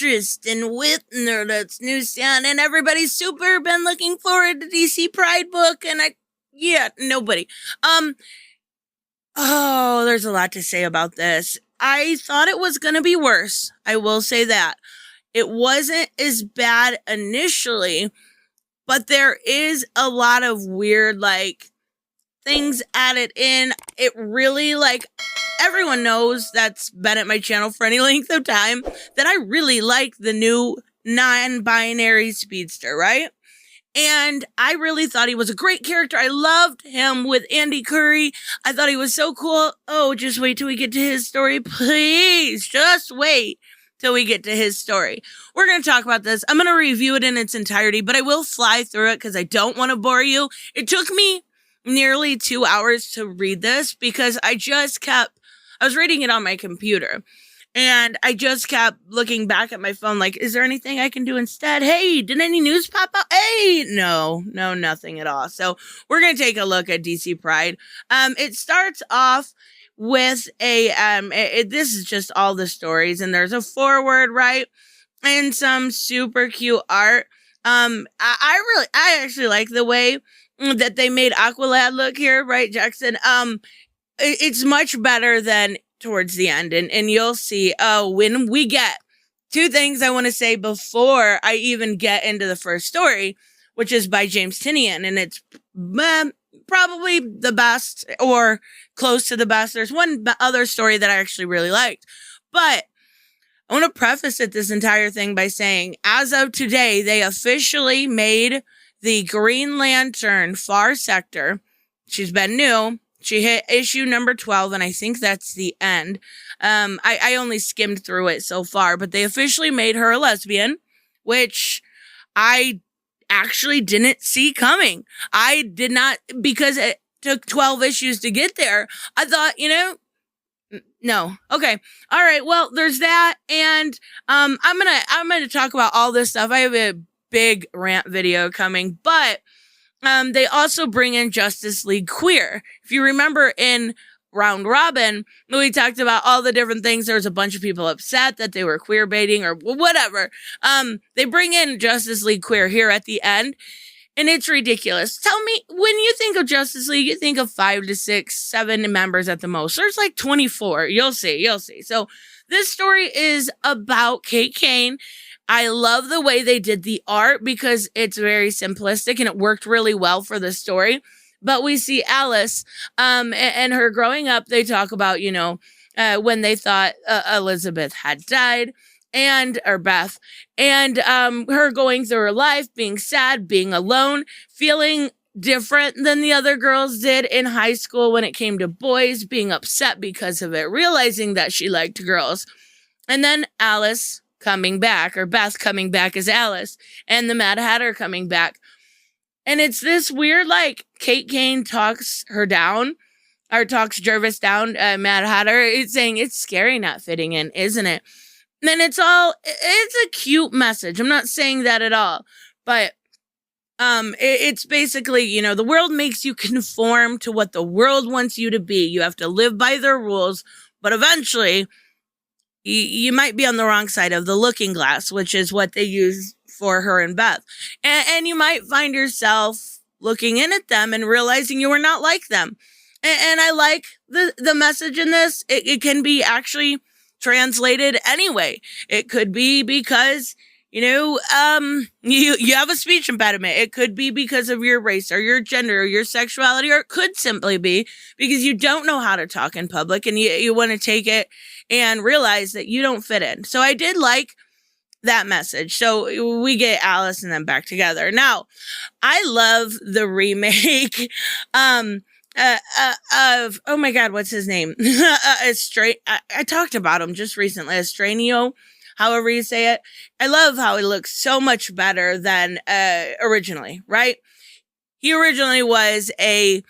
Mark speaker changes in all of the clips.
Speaker 1: interest in Whitner that's newsstand, and everybody's super been looking forward to DC Pride book, and nobody. There's a lot to say about this. I thought it was going to be worse. I will say that. It wasn't as bad initially, but there is a lot of weird, things added in. It really, everyone knows that's been at my channel for any length of time that I really like the new non-binary speedster, right? And I really thought he was a great character. I loved him with Andy Curry. I thought he was so cool. Oh, just wait till we get to his story. Please, just wait till we get to his story. We're going to talk about this. I'm going to review it in its entirety, but I will fly through it because I don't want to bore you. It took me nearly 2 hours to read this because I was reading it on my computer. And I just kept looking back at my phone is there anything I can do instead? Hey, did any news pop up? Hey, no, nothing at all. So we're going to take a look at DC Pride. It starts off with this is just all the stories, and there's a foreword, right? And some super cute art. I actually like the way that they made Aqualad look here, right, Jackson? It's much better than towards the end, and you'll see. When we get two things I want to say before I even get into the first story, which is by James Tynion, and it's probably the best or close to the best. There's one other story that I actually really liked, but I want to preface this entire thing by saying, as of today, they officially made the Green Lantern Far Sector. She's been new. She hit issue number 12, and I think that's the end. I only skimmed through it so far, but they officially made her a lesbian, which I actually didn't see coming. I did not, because it took 12 issues to get there. I thought, no. Okay. All right. Well, there's that, and I'm gonna talk about all this stuff. I have a big rant video coming, but they also bring in Justice League Queer. If you remember in Round Robin, we talked about all the different things. There was a bunch of people upset that they were queer baiting or whatever. They bring in Justice League Queer here at the end, and it's ridiculous. Tell me, when you think of Justice League, you think of 5 to 6, 7 members at the most. There's 24. You'll see. So this story is about Kane. I love the way they did the art because it's very simplistic and it worked really well for the story. But we see Alice, and her growing up. They talk about, when they thought Elizabeth had died, or Beth, and her going through her life, being sad, being alone, feeling different than the other girls did in high school when it came to boys, being upset because of it, realizing that she liked girls. And then Alice coming back, or Beth coming back as Alice, and the Mad Hatter coming back. And it's this weird, Kane talks her down, or talks Jervis down, Mad Hatter. It's saying it's scary not fitting in, isn't it? And it's a cute message. I'm not saying that at all, but it's basically, the world makes you conform to what the world wants you to be. You have to live by their rules, but eventually you might be on the wrong side of the looking glass, which is what they use for her and Beth. And you might find yourself looking in at them and realizing you are not like them. And I like the message in this. It can be actually translated anyway. It could be because, you have a speech impediment. It could be because of your race or your gender or your sexuality, or it could simply be because you don't know how to talk in public and you want to take it and realize that you don't fit in. So I did like that message. So we get Alice and them back together. Now, I love the remake of, oh my God, what's his name? I talked about him just recently, Estranio, however you say it. I love how he looks so much better than originally, right? He originally was a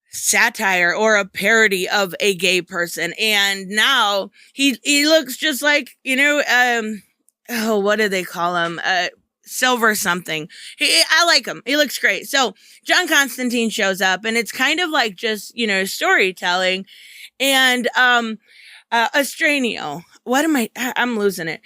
Speaker 1: satire or a parody of a gay person, and now he looks just like, what do they call him? Silver something. I like him. He looks great. So John Constantine shows up, and it's kind of like just, storytelling. And Estranio. What am I'm losing it.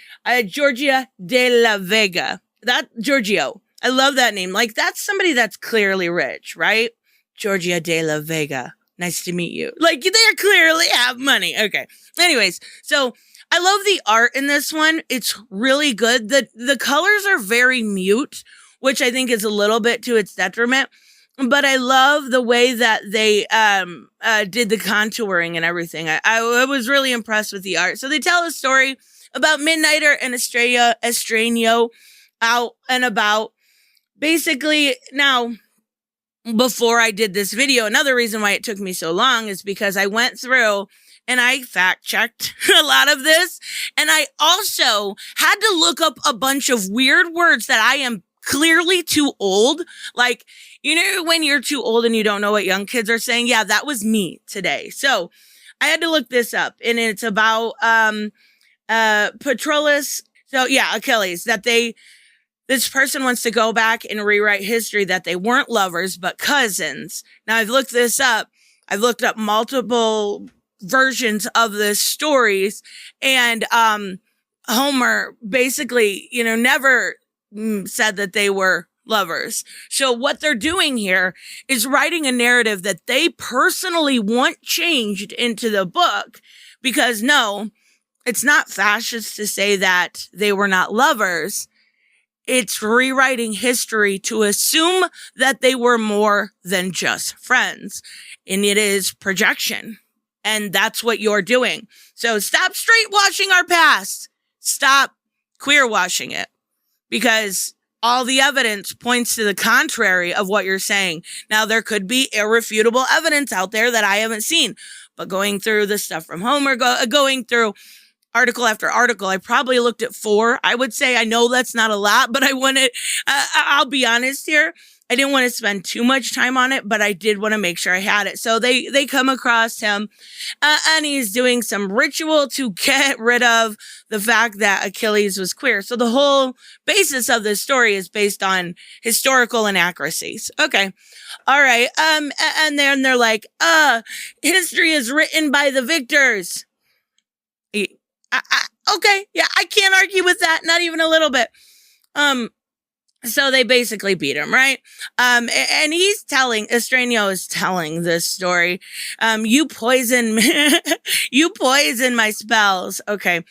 Speaker 1: Georgia de la Vega. That Giorgio. I love that name. Like, that's somebody that's clearly rich, right? Georgia de la Vega. Nice to meet you. Like, they clearly have money. Okay. Anyways, so I love the art in this one. It's really good. The colors are very mute, which I think is a little bit to its detriment. But I love the way that they did the contouring and everything. I was really impressed with the art. So they tell a story about Midnighter and Estranio out and about. Basically, now, before I did this video, another reason why it took me so long is because I went through and I fact checked a lot of this. And I also had to look up a bunch of weird words that I am clearly too old. Like, you know, when you're too old and you don't know what young kids are saying? Yeah, that was me today. So I had to look this up, and it's about Patrolus. So yeah, Achilles, that this person wants to go back and rewrite history that they weren't lovers, but cousins. Now, I've looked this up. I've looked up multiple versions of the stories, and Homer basically, never said that they were lovers. So what they're doing here is writing a narrative that they personally want changed into the book, because no, it's not fascist to say that they were not lovers. It's rewriting history to assume that they were more than just friends. And it is projection. And that's what you're doing. So stop straight washing our past. Stop queer washing it. Because all the evidence points to the contrary of what you're saying. Now, there could be irrefutable evidence out there that I haven't seen. But going through the stuff from Homer, going through article after article, I probably looked at 4. I would say, I know that's not a lot, but I'll be honest here. I didn't want to spend too much time on it, but I did want to make sure I had it. So they come across him, and he's doing some ritual to get rid of the fact that Achilles was queer. So the whole basis of this story is based on historical inaccuracies. Okay. All right. And then they're like, history is written by the victors. Okay. Yeah, I can't argue with that. Not even a little bit. So they basically beat him, right? And Estranio is telling this story. You poison my spells. Okay.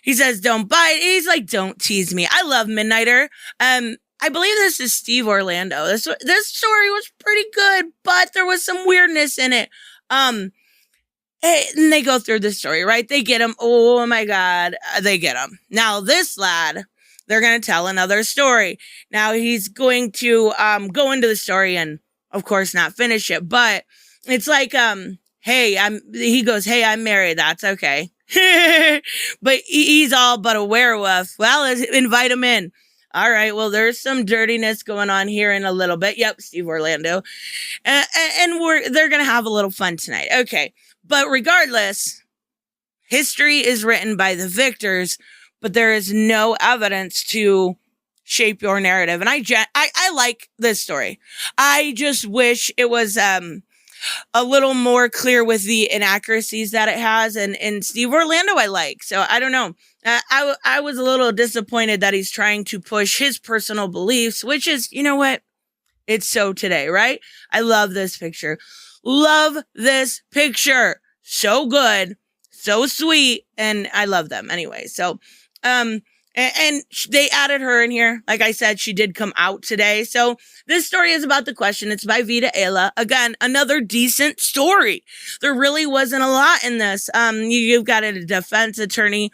Speaker 1: He says, don't bite. He's like, don't tease me. I love Midnighter. I believe this is Steve Orlando. This story was pretty good, but there was some weirdness in it. And they go through the story, right? They get him. Oh my God. They get him. Now this lad, they're going to tell another story. Now he's going to go into the story and, of course, not finish it. But it's like, he goes, hey, I'm married. That's okay. But he's all but a werewolf. Well, invite him in. All right. Well, there's some dirtiness going on here in a little bit. Yep, Steve Orlando. And they're going to have a little fun tonight. Okay. But regardless, history is written by the victors, but there is no evidence to shape your narrative. And I like this story. I just wish it was a little more clear with the inaccuracies that it has. And Steve Orlando I like. So I don't know. I was a little disappointed that he's trying to push his personal beliefs, which is, you know what? It's so today, right? I love this picture. Love this picture. So good. So sweet. And I love them anyway. So, and they added her in here. Like I said, she did come out today. So this story is about the question. It's by Vita Ayla. Again, another decent story. There really wasn't a lot in this. You've got a defense attorney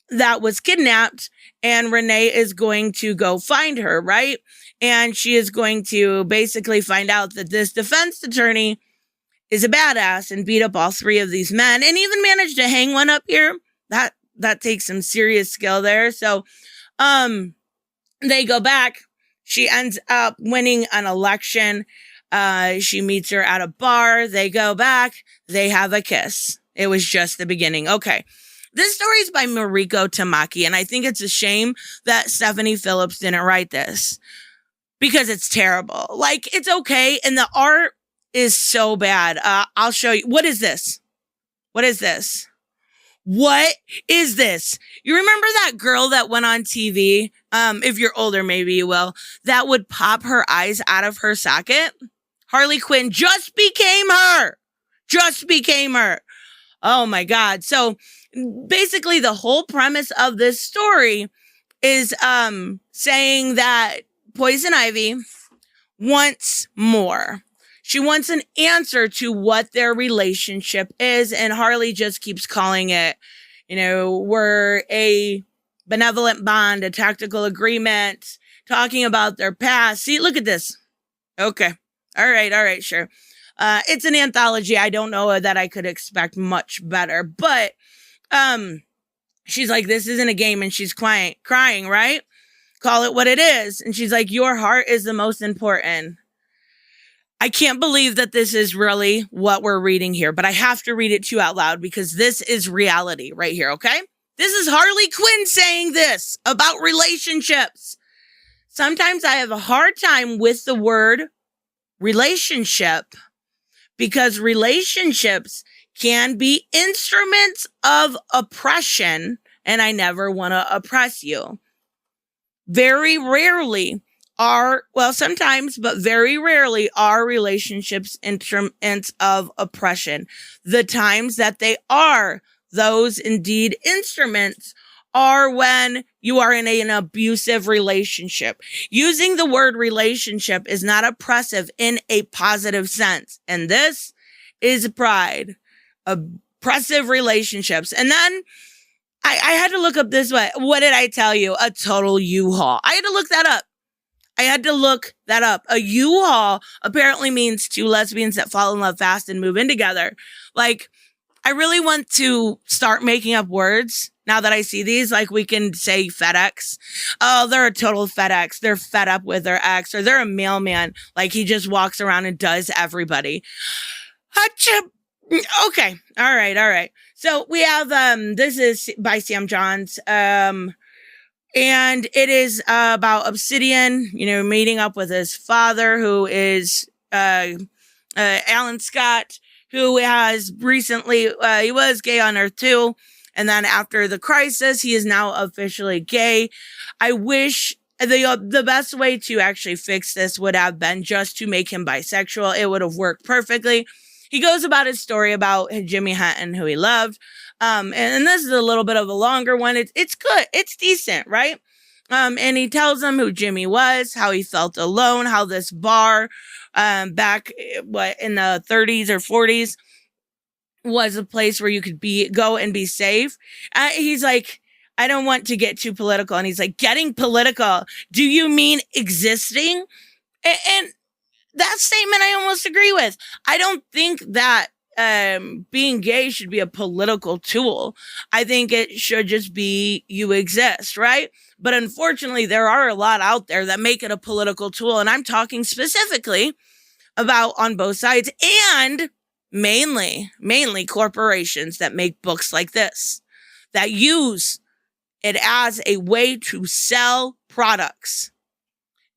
Speaker 1: that was kidnapped, and Renee is going to go find her, right? And she is going to basically find out that this defense attorney is a badass and beat up all 3 of these men, and even managed to hang one up here. That takes some serious skill there. So, they go back. She ends up winning an election. She meets her at a bar. They go back. They have a kiss. It was just the beginning. Okay. This story is by Mariko Tamaki, and I think it's a shame that Stephanie Phillips didn't write this because it's terrible. Like, it's okay, and the art is so bad. I'll show you. What is this? What is this? What is this? You remember that girl that went on TV? If you're older, maybe you will, that would pop her eyes out of her socket? Harley Quinn just became her. Just became her. Oh my God. So basically the whole premise of this story is saying that Poison Ivy wants more. She wants an answer to what their relationship is, and Harley just keeps calling it, we're a benevolent bond, a tactical agreement, talking about their past. See, look at this. Okay. All right, sure. It's an anthology. I don't know that I could expect much better, but she's like, this isn't a game, and she's crying, right? Call it what it is. And she's like, your heart is the most important. I can't believe that this is really what we're reading here, but I have to read it to you out loud because this is reality right here, okay? This is Harley Quinn saying this about relationships. Sometimes I have a hard time with the word relationship because relationships can be instruments of oppression, and I never want to oppress you. Very rarely sometimes, but very rarely are relationships instruments of oppression. The times that they are those indeed instruments are when you are in an abusive relationship. Using the word relationship is not oppressive in a positive sense. And this is pride. Oppressive relationships. And then I had to look up this way. What did I tell you? A total U-Haul. I had to look that up. A U-Haul apparently means two lesbians that fall in love fast and move in together. Like, I really want to start making up words now that I see these. Like, we can say FedEx. Oh, they're a total FedEx. They're fed up with their ex. Or they're a mailman. Like, he just walks around and does everybody. Okay. All right. So we have, this is by Sam Johns. And it is about Obsidian, meeting up with his father, who is Alan Scott, who has recently, he was gay on Earth 2. And then after the crisis, he is now officially gay. I wish the best way to actually fix this would have been just to make him bisexual. It would have worked perfectly. He goes about his story about Jimmy Hatton, who he loved. And this is a little bit of a longer one. It's good. It's decent, right? And he tells him who Jimmy was, how he felt alone, how this bar, back, in the 30s or 40s was a place where you could go and be safe. He's like, I don't want to get too political. And he's like, getting political. Do you mean existing? And that statement I almost agree with. I don't think that being gay should be a political tool. I think it should just be you exist, right? But unfortunately, there are a lot out there that make it a political tool. And I'm talking specifically about on both sides and mainly corporations that make books like this, that use it as a way to sell products.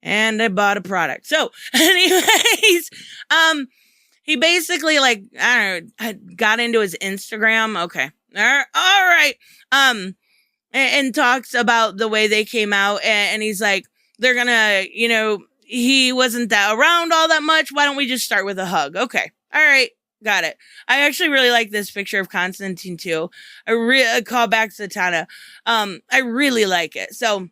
Speaker 1: And I bought a product. So anyways, he basically got into his Instagram. Okay. All right. And talks about the way they came out, and he's like, they're gonna, he wasn't around all that much. Why don't we just start with a hug? Okay. All right. Got it. I actually really like this picture of Constantine too. A call back to Tana. I really like it. So,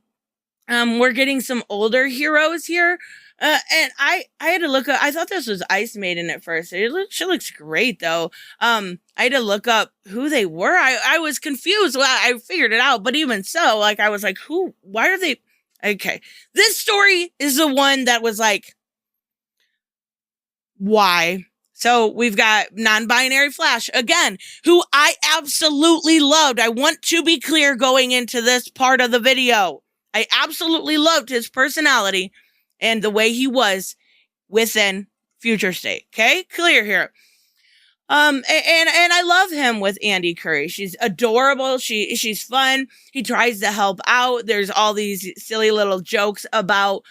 Speaker 1: we're getting some older heroes here. And I had to look up, I thought this was Ice Maiden at first. She looks great though. I had to look up who they were. I was confused. Well, I figured it out, but even so, I was like, why are they? Okay. This story is the one that was like, why? So we've got non-binary Flash again, who I absolutely loved. I want to be clear going into this part of the video. I absolutely loved his personality and the way he was within Future State. Okay, clear here. And I love him with Andy Curry. She's adorable. She's fun. He tries to help out. There's all these silly little jokes about,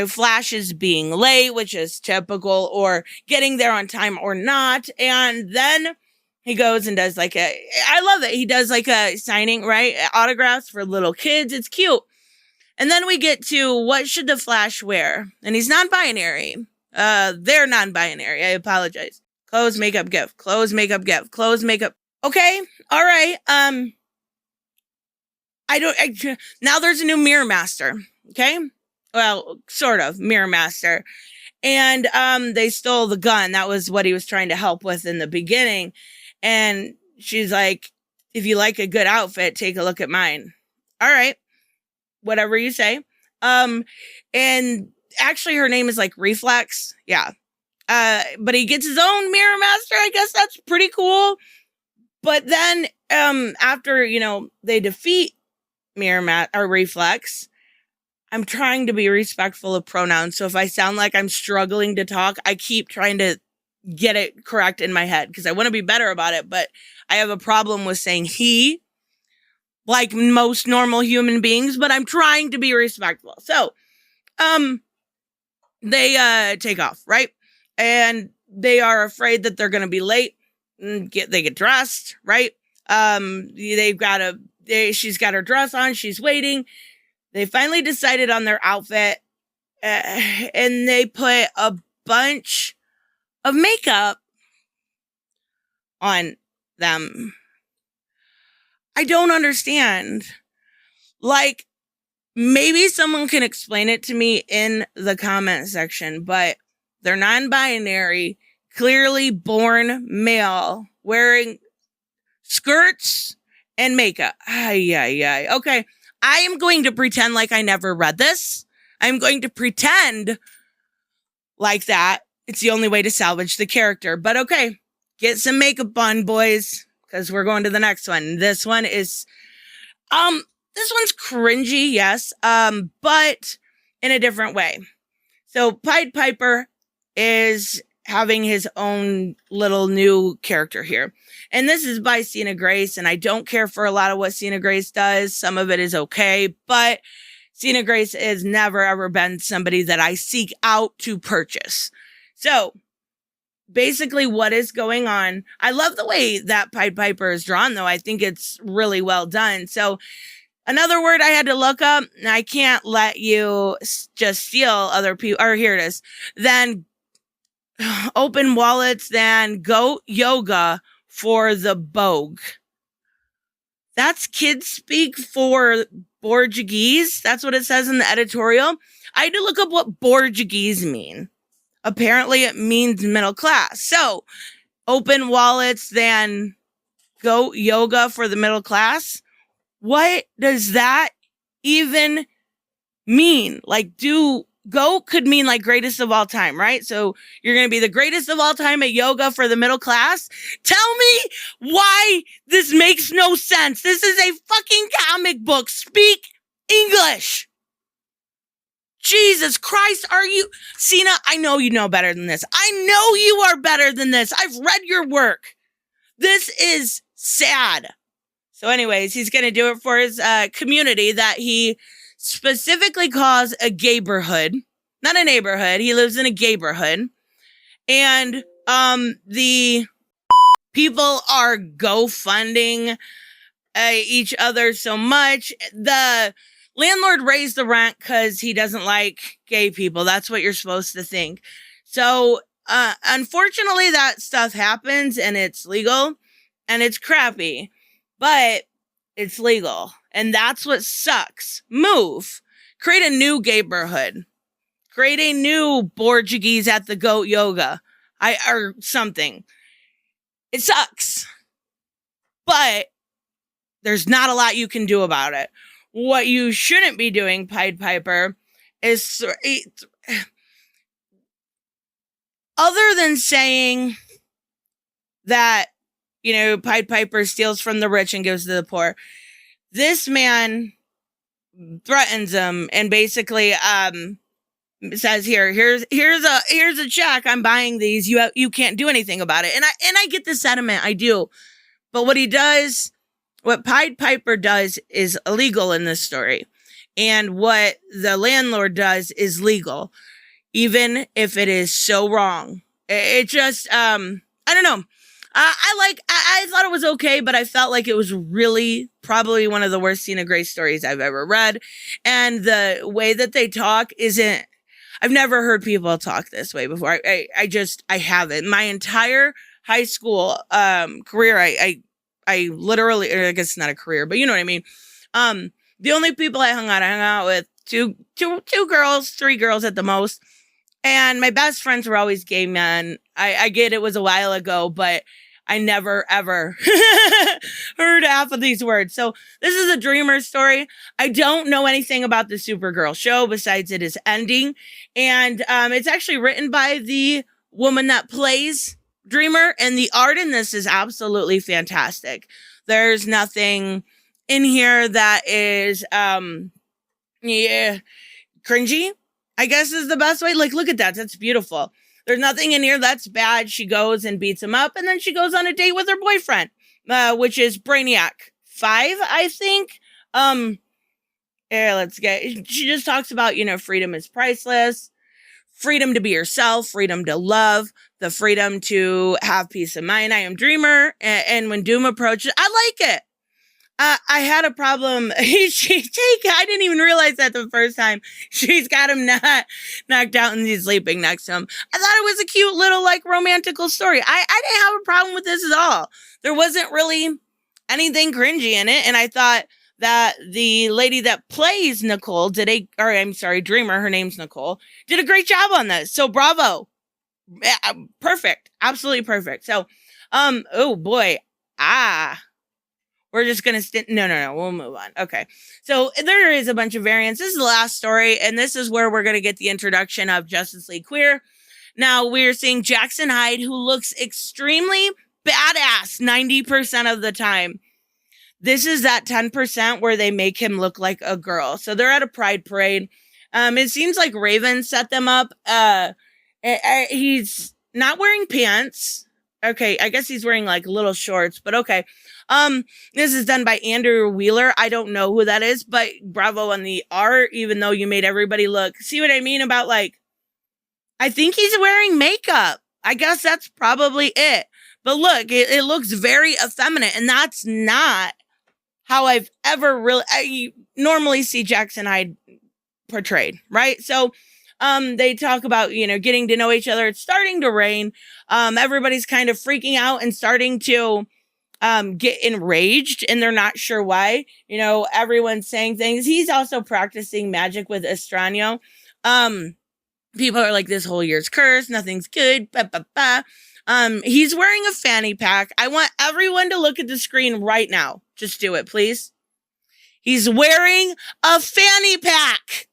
Speaker 1: Flashes being late, which is typical, or getting there on time or not. And then he goes and does like I love that he does like a signing, right? Autographs for little kids. It's cute. And then we get to what should the Flash wear? And he's non-binary. They're non-binary. I apologize. Clothes, makeup, gift. Clothes, makeup, gift. Clothes, makeup. Okay. All right. Now there's a new Mirror Master. Okay. Well, sort of Mirror Master. And, they stole the gun. That was what he was trying to help with in the beginning. And she's like, if you like a good outfit, take a look at mine. All right. Whatever you say. And actually her name is like Reflex. Yeah. But he gets his own Mirror Master. I guess that's pretty cool. But then, after, they defeat Reflex, I'm trying to be respectful of pronouns. So if I sound like I'm struggling to talk, I keep trying to get it correct in my head because I want to be better about it. But I have a problem with saying he, like most normal human beings, but I'm trying to be respectful. So, they take off, right? And they are afraid that they're going to be late. They get dressed, right? She's got her dress on. She's waiting. They finally decided on their outfit, and they put a bunch of makeup on them. I don't understand. Like, maybe someone can explain it to me in the comment section, but they're non-binary, clearly born male, wearing skirts and makeup. Okay. I am going to pretend like I never read this. I'm going to pretend like that. It's the only way to salvage the character. But okay, get some makeup on, boys, because we're going to the next one. This one is, this one's cringy, yes, but in a different way. So Pied Piper is having his own little new character here. And this is by Sina Grace, and I don't care for a lot of what Sina Grace does. Some of it is okay, but Sina Grace has never, ever been somebody that I seek out to purchase. So, basically what is going on, I love the way that Pied Piper is drawn, though. I think it's really well done. So, another word I had to look up, and I can't let you just steal other people, or here it is, then open wallets, then goat yoga for the Bogue. That's kids speak for Portuguese. That's what it says in the editorial. I had to look up what Portuguese mean. Apparently it means middle class. So, open wallets, then goat yoga for the middle class. What does that even mean? Like, GOAT could mean like greatest of all time, right? So you're going to be the greatest of all time at yoga for the middle class. Tell me why this makes no sense. This is a fucking comic book. Speak English. Jesus Christ, are you... Sina, I know you know better than this. I know you are better than this. I've read your work. This is sad. So anyways, he's going to do it for his community that he specifically calls a gayborhood. Not a neighborhood. He lives in a gayborhood. And the people are GoFunding each other so much. The landlord raised the rent because he doesn't like gay people. That's what you're supposed to think. So unfortunately, that stuff happens and it's legal and it's crappy. But it's legal. And that's what sucks. Move. Create a new gayborhood. Create a new Portuguese at the goat yoga. Or something. It sucks. But there's not a lot you can do about it. What you shouldn't be doing, Pied Piper, is other than saying that, Pied Piper steals from the rich and gives to the poor. This man threatens them and basically says, here's a check. I'm buying these. You can't do anything about it. And I get the sentiment. I do. But what Pied Piper does is illegal in this story. And what the landlord does is legal, even if it is so wrong. It just, I don't know. I thought it was okay, but I felt like it was really probably one of the worst Tina Gray stories I've ever read. And the way that they talk isn't, I've never heard people talk this way before. I haven't. My entire high school, career, I literally, I guess it's not a career, but you know what I mean? The only people I hung out with, two girls, three girls at the most. And my best friends were always gay men. I get it was a while ago, but I never ever heard half of these words. So this is a dreamer story. I don't know anything about the Supergirl show besides it is ending. And it's actually written by the woman that plays Dreamer. And the art in this is absolutely fantastic. There's nothing in here that is, cringy, I guess is the best way. Like, look at that. That's beautiful. There's nothing in here that's bad. She goes and beats him up, and then she goes on a date with her boyfriend, which is Brainiac 5, I think. She just talks about, freedom is priceless, freedom to be yourself, freedom to love, the freedom to have peace of mind. I am Dreamer, and when doom approaches, I like it. I had a problem. I didn't even realize that the first time. She's got him not knocked out and he's sleeping next to him. I thought it was a cute little romantical story. I didn't have a problem with this at all. There wasn't really anything cringy in it. And I thought that the lady that plays Dreamer, her name's Nicole, did a great job on this. So bravo. Perfect. Absolutely perfect. So, oh boy. We're just going to no, we'll move on. Okay. So there is a bunch of variants. This is the last story, and this is where we're going to get the introduction of Justice League Queer. Now we're seeing Jackson Hyde, who looks extremely badass 90% of the time. This is that 10% where they make him look like a girl. So they're at a pride parade. It seems like Raven set them up. He's not wearing pants. Okay, I guess he's wearing little shorts, but okay. This is done by Andrew Wheeler. I don't know who that is, but bravo on the art, even though you made everybody look. See what I mean about I think he's wearing makeup. I guess that's probably it. But look, it looks very effeminate, and that's not how I've ever I normally see Jackson Hyde portrayed, right? So, they talk about, getting to know each other. It's starting to rain. Everybody's kind of freaking out and starting to get enraged, and they're not sure why. Everyone's saying things. He's also practicing magic with Estrano. People are like, this whole year's cursed. Nothing's good. Bah, bah, bah. He's wearing a fanny pack. I want everyone to look at the screen right now. Just do it, please. He's wearing a fanny pack.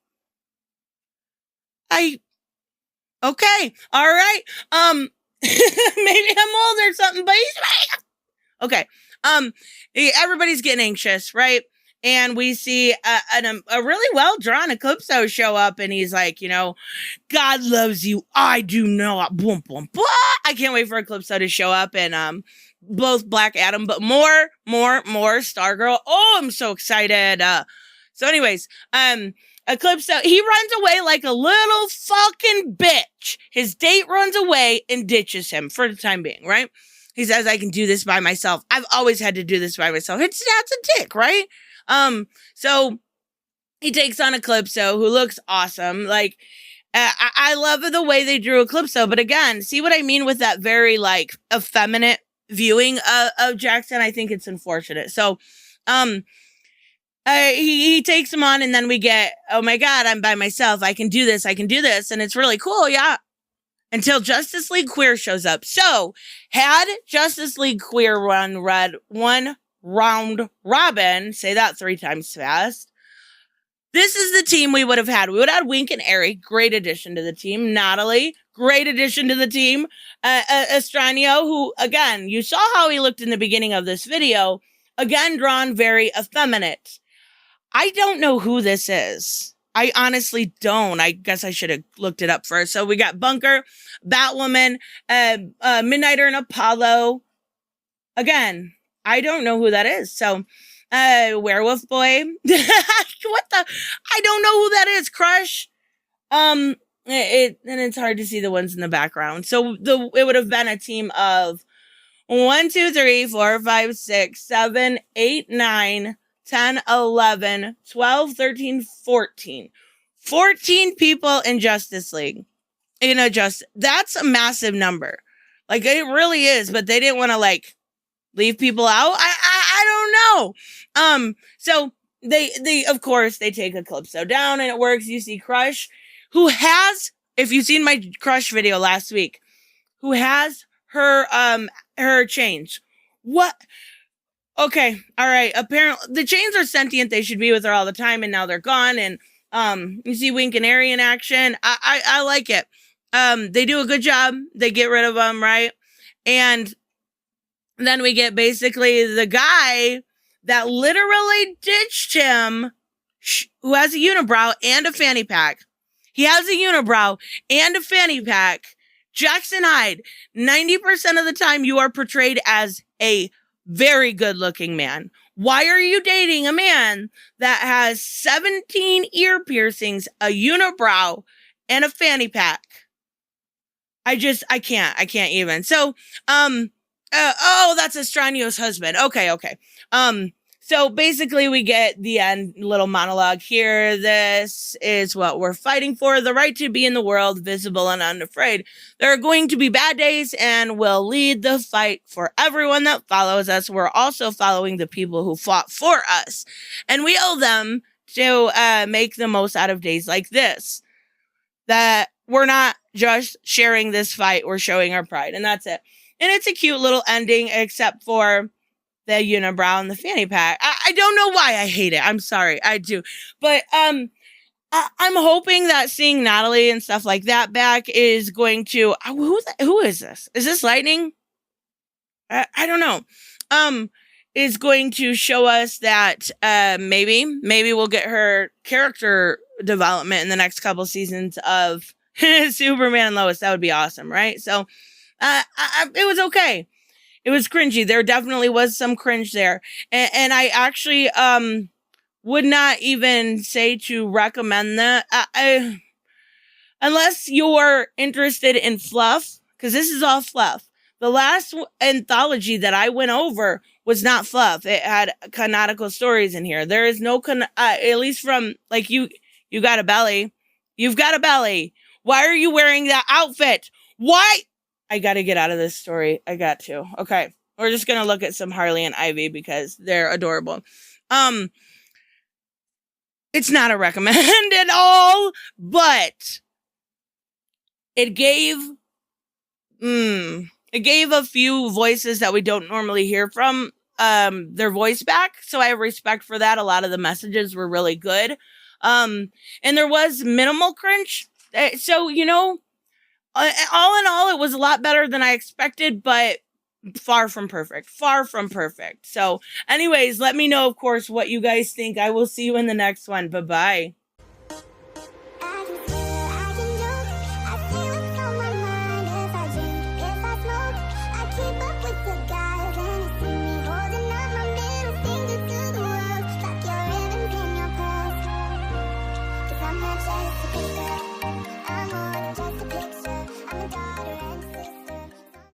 Speaker 1: Okay. All right. Maybe I'm old or something, but he's wearing. Okay. Everybody's getting anxious, right? And we see a really well-drawn Eclipso show up, and he's like, God loves you. I do not. Boom, boom, boom. I can't wait for Eclipso to show up, and both Black Adam, but more Stargirl. Oh, I'm so excited. So anyways, Eclipso, he runs away like a little fucking bitch. His date runs away and ditches him for the time being, right? He says, I can do this by myself. I've always had to do this by myself. That's a dick, right? So he takes on Eclipso, who looks awesome. I love the way they drew Eclipso, but again, see what I mean with that very effeminate viewing of Jackson? I think it's unfortunate. So, he takes him on, and then we get, oh my God, I'm by myself. I can do this. And it's really cool. Yeah. Until Justice League Queer shows up. So, had Justice League Queer read one round robin, say that 3 times fast, this is the team we would have had. We would have had Wink and Airy, great addition to the team. Natalie, great addition to the team. Estrano, who, again, you saw how he looked in the beginning of this video. Again, drawn very effeminate. I don't know who this is. I honestly don't. I guess I should have looked it up first. So we got Bunker, Batwoman, Midnighter, and Apollo. Again, I don't know who that is. So, Werewolf Boy. What the? I don't know who that is. Crush. And it's hard to see the ones in the background. So it would have been a team of 1, 2, 3, 4, 5, 6, 7, 8, 9, 10, 11, 12, 13, 14. 14 people in Justice League. That's a massive number. Like, it really is, but they didn't want to, like, leave people out. I don't know. So they of course they take Eclipso down and it works. You see Crush, who has, if you've seen my Crush video last week, who has her chains. What? Okay, all right. Apparently the chains are sentient. They should be with her all the time, and now they're gone. And you see Wink and Airy in action. I like it. They do a good job. They get rid of them, right? And then we get basically the guy that literally ditched him, who has a unibrow and a fanny pack. He has a unibrow and a fanny pack. Jackson Hyde, 90% of the time you are portrayed as a very good looking man. Why are you dating a man that has 17 ear piercings, a unibrow, and a fanny pack? I can't even. So, that's Estranio's husband. Okay. So basically we get the end little monologue here. This is what we're fighting for: the right to be in the world, visible and unafraid. There are going to be bad days, and we'll lead the fight for everyone that follows us. We're also following the people who fought for us, and we owe them to make the most out of days like this. That we're not just sharing this fight, we're showing our pride, and that's it. And it's a cute little ending, except for the unibrow and the fanny pack. I don't know why I hate it. I'm sorry. I do. But I'm hoping that seeing Natalie and stuff like that back is going to... Who is this? Is this Lightning? I don't know. Is going to show us that maybe we'll get her character development in the next couple seasons of Superman and Lois. That would be awesome, right? So it was okay. It was cringy. There definitely was some cringe there. And I actually would not even say to recommend that. Unless you're interested in fluff, because this is all fluff. The last anthology that I went over was not fluff. It had canonical stories in here. There is no, at least from, like, you got a belly. You've got a belly. Why are you wearing that outfit? Why? I got to get out of this story. I got to. Okay. We're just going to look at some Harley and Ivy because they're adorable. It's not a recommend at all, but it gave a few voices that we don't normally hear from their voice back. So I have respect for that. A lot of the messages were really good. And there was minimal cringe. So, all in all, it was a lot better than I expected, but far from perfect. So anyways, let me know, of course, what you guys think. I will see you in the next one. Bye-bye.